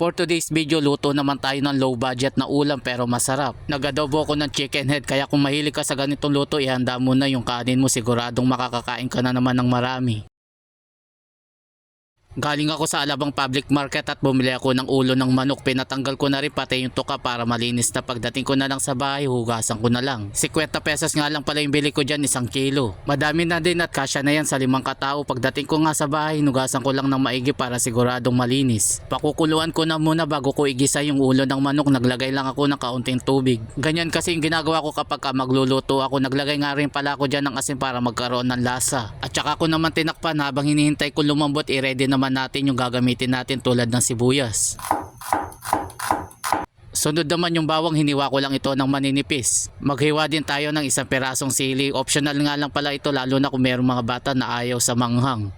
For today's video, luto naman tayo ng low budget na ulam pero masarap. Nag-adobo ko ng chicken head, kaya kung mahilig ka sa ganitong luto, ihanda mo na yung kanin mo, siguradong makakakain ka na naman ng marami. Galing ako sa Alabang Public Market at bumili ako ng ulo ng manok. Pinatanggal ko na rin pati yung tuka para malinis na. Pagdating ko na lang sa bahay, hugasan ko na lang. 50 pesos nga lang pala yung bili ko dyan, 1 kilo. Madami na din at kasya na yan sa 5 katao. Pagdating ko nga sa bahay, hugasan ko lang ng maigi para siguradong malinis. Pakukuluan ko na muna bago ko igisa yung ulo ng manok. Naglagay lang ako ng kaunting tubig. Ganyan kasi yung ginagawa ko kapag magluluto ako. Naglagay nga rin pala ako dyan ng asin para magkaroon ng lasa. At saka ko naman tinakpan habang hinihintay ko lumambot, i-ready naman natin yung gagamitin natin tulad ng sibuyas. Sunod naman yung bawang, hiniwa ko lang ito ng maninipis. Maghiwa din tayo ng 1 pirasong sili. Optional nga lang pala ito lalo na kung mayroong mga bata na ayaw sa manghang.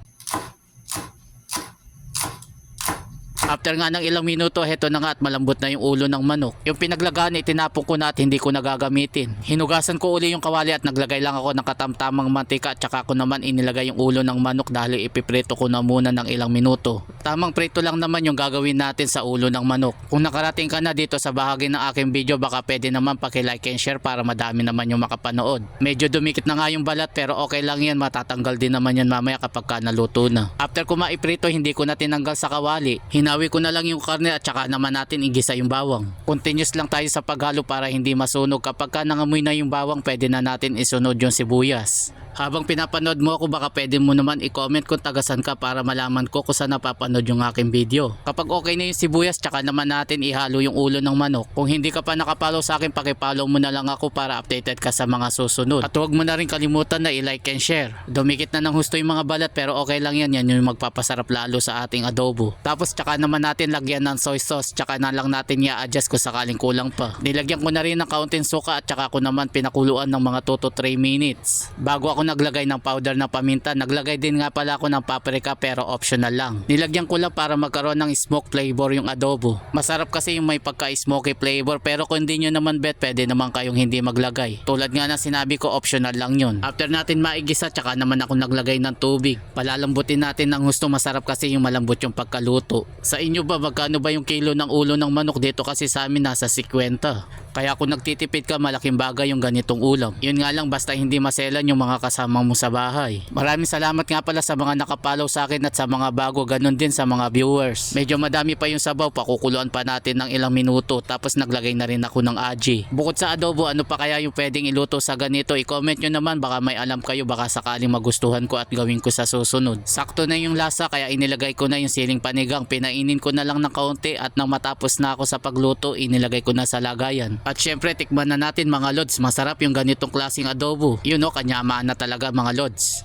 After nga ng ilang minuto, heto na nga at malambot na yung ulo ng manok. Yung pinaglagaan, itinapon ko na at hindi ko nagagamitin. Hinugasan ko uli yung kawali at naglagay lang ako ng katamtamang mantika at saka ko naman inilagay yung ulo ng manok dahil ipiprito ko na muna ng ilang minuto. Tamang prito lang naman yung gagawin natin sa ulo ng manok. Kung nakarating ka na dito sa bahagi ng aking video, baka pwede naman paki-like and share para madami naman yung makapanood. Medyo dumikit na nga yung balat pero okay lang yan, matatanggal din naman yan mamaya kapag ka naluto na. After ko maiprito, hindi ko na tinanggal sa kawali. Hinawi ko na lang yung karne at saka naman natin igisa yung bawang. Continuous lang tayo sa paghalo para hindi masunog. Kapag ka nangamoy na yung bawang, pwede na natin isunod yung sibuyas. Habang pinapanood mo ako, baka pwede mo naman i-comment kung tagasan ka para malaman ko kung saan napapanood yung aking video. Kapag okay na yung sibuyas, tsaka naman natin ihalo yung ulo ng manok. Kung hindi ka pa nakapollow sa akin, pakipollow mo na lang ako para updated ka sa mga susunod. At huwag mo na rin kalimutan na i-like and share. Dumikit na ng husto yung mga balat pero okay lang yan. Yan yung magpapasarap lalo sa ating adobo. Tapos tsaka naman natin lagyan ng soy sauce, tsaka na lang natin i-adjust kung sakaling kulang pa. Nilagyan ko na rin ng kaunting suka at tsaka ko naman pinakuluan ng mga 2 to 3 minutes. Bago ako naglagay ng powder na paminta, naglagay din nga pala ako ng paprika pero optional lang. Nilagyan ko lang para magkaroon ng smoke flavor yung adobo. Masarap kasi yung may pagka-smoky flavor pero kung hindi nyo naman bet, pwede naman kayong hindi maglagay. Tulad nga na sinabi ko, optional lang yun. After natin maigisa, tsaka naman ako naglagay ng tubig. Palalambutin natin ng gusto, masarap kasi yung malambot yung pagkaluto. Sa inyo ba, magkano ba yung kilo ng ulo ng manok? Dito kasi sa amin nasa 50. Kaya kung nagtitipid ka, malaking bagay yung ganitong ulam. Yun nga lang, basta hindi maselan yung mga kasama mo sa bahay. Maraming salamat nga pala sa mga nakapollow sa akin at sa mga bago, ganun din sa mga viewers. Medyo madami pa yung sabaw, pakukuluan pa natin ng ilang minuto, tapos naglagay na rin ako ng aji. Bukod sa adobo, ano pa kaya yung pwedeng iluto sa ganito? I-comment nyo naman, baka may alam kayo, baka sakaling magustuhan ko at gawin ko sa susunod. Sakto na yung lasa kaya inilagay ko na yung siling panigang. Pinainin ko na lang ng kaunti at nang matapos na ako sa pagluto, inilagay ko na sa lagayan. At syempre, tikman na natin mga lods, masarap yung ganitong klaseng adobo. Yun o, kanyamaan na talaga mga lods.